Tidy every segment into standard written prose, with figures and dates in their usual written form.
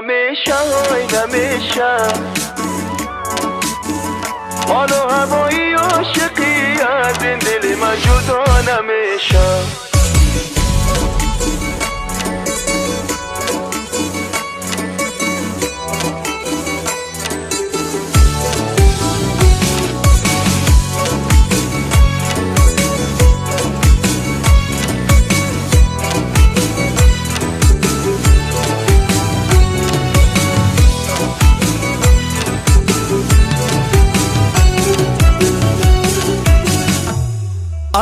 نمیشه های نمیشه حال و هوایی عاشقی از این دل من جدا نمیشه.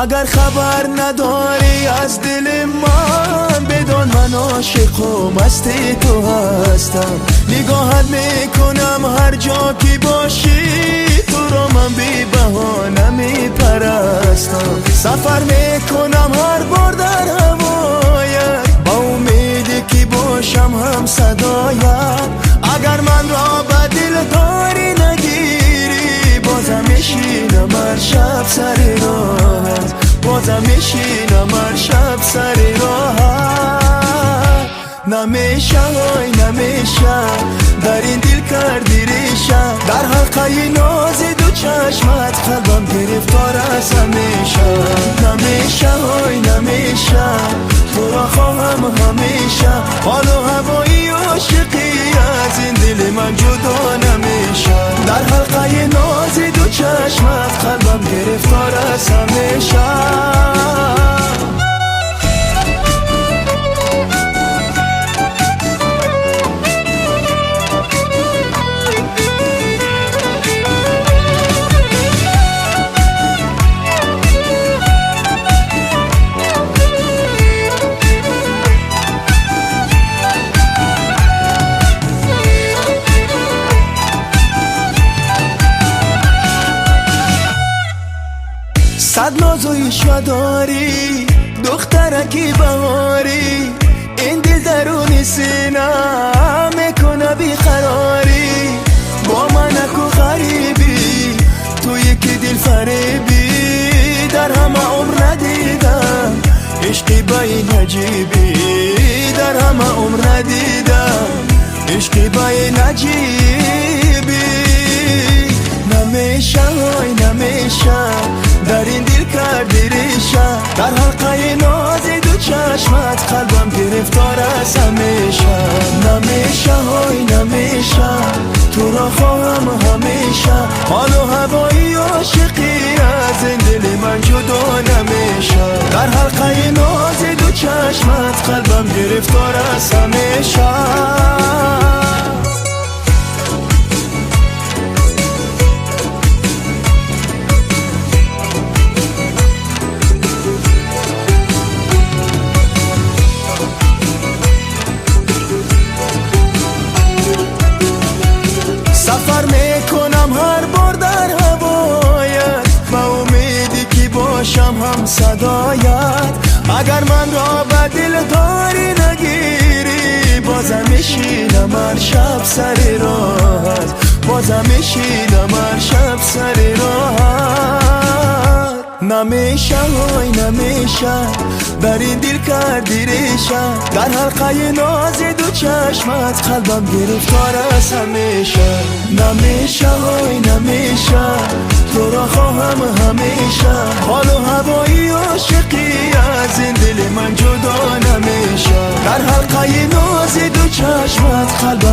اگر خبر نداری از دل من بدون من عاشق و مست تو هستم. نگاهت میکنم هر جا که باشی تو رو من بی بهانه میپرستم. سفر میکنم هر بار در هوایت با امیدی که باشم هم صدایت. اگر من را به دل داری نگیری بازم میشینم هر شب سر راهت. بازم میشینم هر شب سر راهت. نمیشه های نمیشه در این دل کردی ریشه. در حلقه ناز دو چشمت قلبم گرفتار از همیشه. نمیشه های نمیشه تو را خواهم همیشه. حال و هوایی عاشقی از این دل من جدا نمیشه. در حلقه ناز دو چشمت قلبم گرفتار از همیشه. صد ناز و عشق داری دخترکی بهاری. این دل درون سینه میکنه بیقراری. با من اکو غریبی تو یکی دل فریبی. در همه عمر ندیدم عشقی با این عجیبی. در همه عمر ندیدم عشقی با این عجیبی. نمیشه های نمیشه در این دل کردی ریشه. در حلقه ناز دو چشمت قلبم گرفتار از همیشه. نمیشه های نمیشه تو را خواهم همیشه. حال و هوایی عاشقی از این دل من جدا نمیشه. در حلقه ناز دو چشمت قلبم گرفتار از همیشه. سفر میکنم هر بار در هوایت با امیدی که باشم هم صدایت. اگر من را به دل داری نگیری بازم میشینم هر شب سر راهت. بازم میشینم هر شب سر راهت. نمیشه های نمیشه در این دل کردی ریشه. در حلقه ناز دو چشمت قلبم گرفتار از همیشه. نمیشه های نمیشه تو را خواهم همیشه. حال و هوایی عاشقی از این دل من جدا نمیشه. در حلقه ناز دو چشمت قلبم